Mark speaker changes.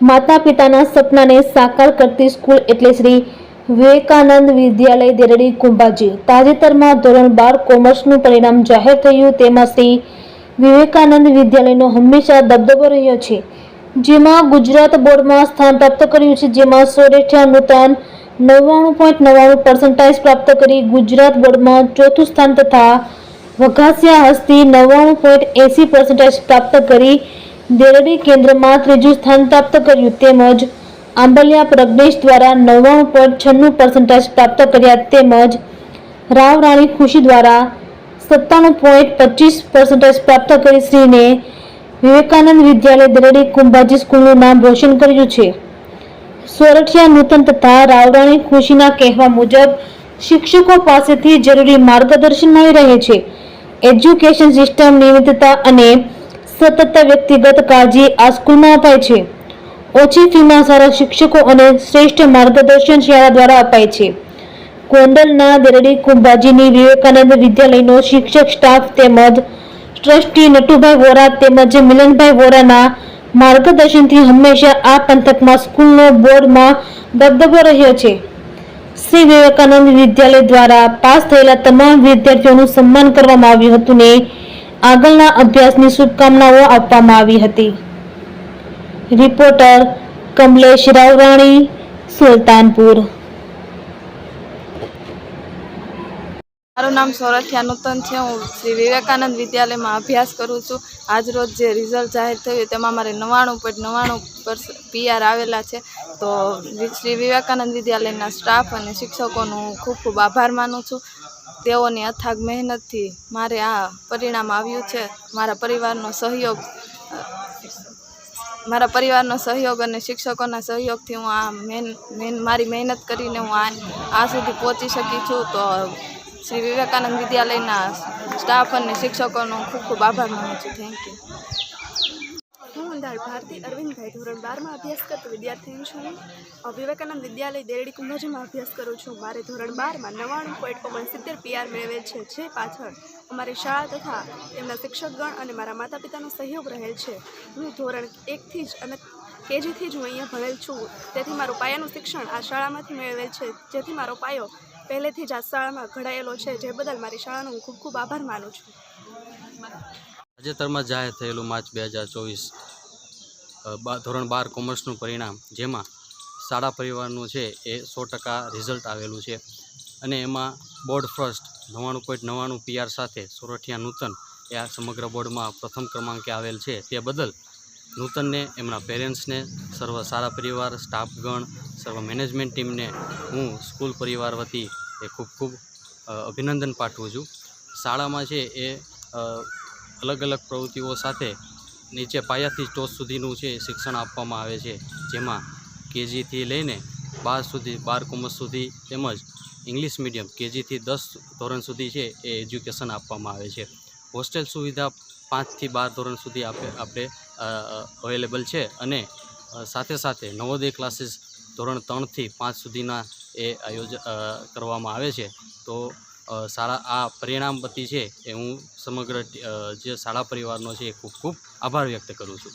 Speaker 1: માતા પિતાના સપનાને સાકાર કરતી સ્કૂલ એટલે શ્રી વિવેકાનંદ વિદ્યાલય દેરડી કુંભાજી। તાજેતરમાં ધોરણ 12 કોમર્સનું પરિણામ જાહેર થયું, તેમાં શ્રી વિવેકાનંદ વિદ્યાલયનો હંમેશા દબદબો રહ્યો છે, જેમાં ગુજરાત બોર્ડમાં સ્થાન પ્રાપ્ત કર્યું છે, જેમાં સોરઠિયા નૂતન 99.99% પ્રાપ્ત કરી ગુજરાત બોર્ડમાં ચોથું સ્થાન તથા વઘાસિયા હસ્તી 99.80% પ્રાપ્ત કરી દેરડી કેન્દ્રમાં ત્રીજું સ્થાન પ્રાપ્ત કર્યું, તેમજ આંબલિયા પ્રજ્ઞેશ દ્વારા 99.96% પ્રાપ્ત કર્યા, તેમજ રાવ રાણી ખુશી દ્વારા 97.25% પ્રાપ્ત કરી શ્રીને વિવેકાનંદ વિદ્યાલય દેરડી કુંભાજી સ્કૂલનું નામ રોશન કર્યું છે। સોરઠિયા નૂતન તથા રાવરાણી ખુશીના કહેવા મુજબ શિક્ષકો પાસેથી જરૂરી માર્ગદર્શન મળી રહે છે। એજ્યુકેશન સિસ્ટમ નિયમિતતા અને સતત વ્યક્તિગત કાળજી આ સ્કૂલમાં અપાય છે। ઓછી ફીમાં સારા શિક્ષકો અને શ્રેષ્ઠ માર્ગદર્શન શાળા દ્વારા અપાય છે। ગોંડલના દેરડી કુંભાજીની વિવેકાનંદ વિદ્યાલયનો શિક્ષક સ્ટાફ તેમજ ટ્રસ્ટી નટુભાઈ વોરા તેમજ મિલનભાઈ વોરાના માર્ગદર્શનથી હંમેશા આ પંથકમાં સ્કૂલનો બોર્ડમાં દબદબો રહ્યો છે। શ્રી વિવેકાનંદ વિદ્યાલય દ્વારા પાસ થયેલા તમામ વિદ્યાર્થીઓનું સન્માન કરવામાં આવ્યું હતું ને આગળના અભ્યાસની શુભકામનાઓ આપવામાં આવી હતી। રિપોર્ટર કમલેશ રાવરાણી, સુલતાનપુર।
Speaker 2: મારું નામ સોરઠિયા નૂતન છે। હું શ્રી વિવેકાનંદ વિદ્યાલયમાં અભ્યાસ કરું છું। આજરોજ જે રિઝલ્ટ જાહેર થયું તેમાં મારે 99.99% PR આવેલા છે। તો શ્રી વિવેકાનંદ વિદ્યાલયના સ્ટાફ અને શિક્ષકોનો ખૂબ ખૂબ આભાર માનું છું। તેઓની અથાગ મહેનતથી મારે આ પરિણામ આવ્યું છે। મારા પરિવારનો સહયોગ અને શિક્ષકોના સહયોગથી હું મારી મહેનત કરીને હું આ સુધી પહોંચી શકી છું। તો શ્રી વિવેકાનંદ વિદ્યાલયના સ્ટાફ અને શિક્ષકોનો ખૂબ ખૂબ આભાર માનું છું। Thank you.
Speaker 3: હું અંધાર ભારતી અરવિંદભાઈ ધોરણ 12માં અભ્યાસ કરતો વિદ્યાર્થીની છું। વિવેકાનંદ વિદ્યાલય દેરડી કુંભાજીમાં અભ્યાસ કરું છું। મારે ધોરણ 12માં 99.69 PR મેળવેલ છે, જે પાછળ અમારી શાળા તથા તેમના શિક્ષકગણ અને મારા માતા પિતાનો સહયોગ રહેલ છે। હું ધોરણ 1થી જ અને KGથી જ હું અહીંયા ભણેલ છું, તેથી મારું પાયાનું શિક્ષણ આ શાળામાંથી મેળવેલ છે, જેથી મારો પાયો પહેલેથી જ આ શાળામાં ઘડાયેલો છે, જે બદલ મારી શાળાનો હું ખૂબ ખૂબ આભાર માનું છું।
Speaker 4: તાજેતરમાં જાહેર થયેલું માર્ચ 2024 ધોરણ 12 કોમર્સનું પરિણામ, જેમાં શાળા પરિવારનું છે એ 100% રિઝલ્ટ આવેલું છે અને એમાં બોર્ડ ફર્સ્ટ 99.99 PR સાથે સોરઠિયા નૂતન એ આ સમગ્ર બોર્ડમાં પ્રથમ ક્રમાંકે આવેલ છે। તે બદલ નૂતનને, એમના પેરેન્ટ્સને, સર્વ શાળા પરિવાર, સ્ટાફગણ, સર્વ મેનેજમેન્ટ ટીમને હું સ્કૂલ પરિવાર વતી એ ખૂબ ખૂબ અભિનંદન પાઠવું છું। શાળામાં છે એ અલગ અલગ પ્રવૃત્તિઓ સાથે નીચે પાયાથી ટોચ સુધીનું છે શિક્ષણ આપવામાં આવે છે, જેમાં KGથી લઈને 12 કોમર્સ સુધી તેમજ ઇંગ્લિશ મીડિયમ KGથી 10 ધોરણ સુધી છે એ એજ્યુકેશન આપવામાં આવે છે। હોસ્ટેલ સુવિધા 5 થી 12 ધોરણ સુધી આપણે અવેલેબલ છે અને સાથે સાથે નવોદય ક્લાસીસ ધોરણ 3 થી 5 સુધીના એ આયોજન કરવામાં આવે છે। તો શાળા આ પરિણામ વતી છે એ હું સમગ્ર જે શાળા પરિવારનો છે એ ખૂબ ખૂબ આભાર વ્યક્ત કરું છું।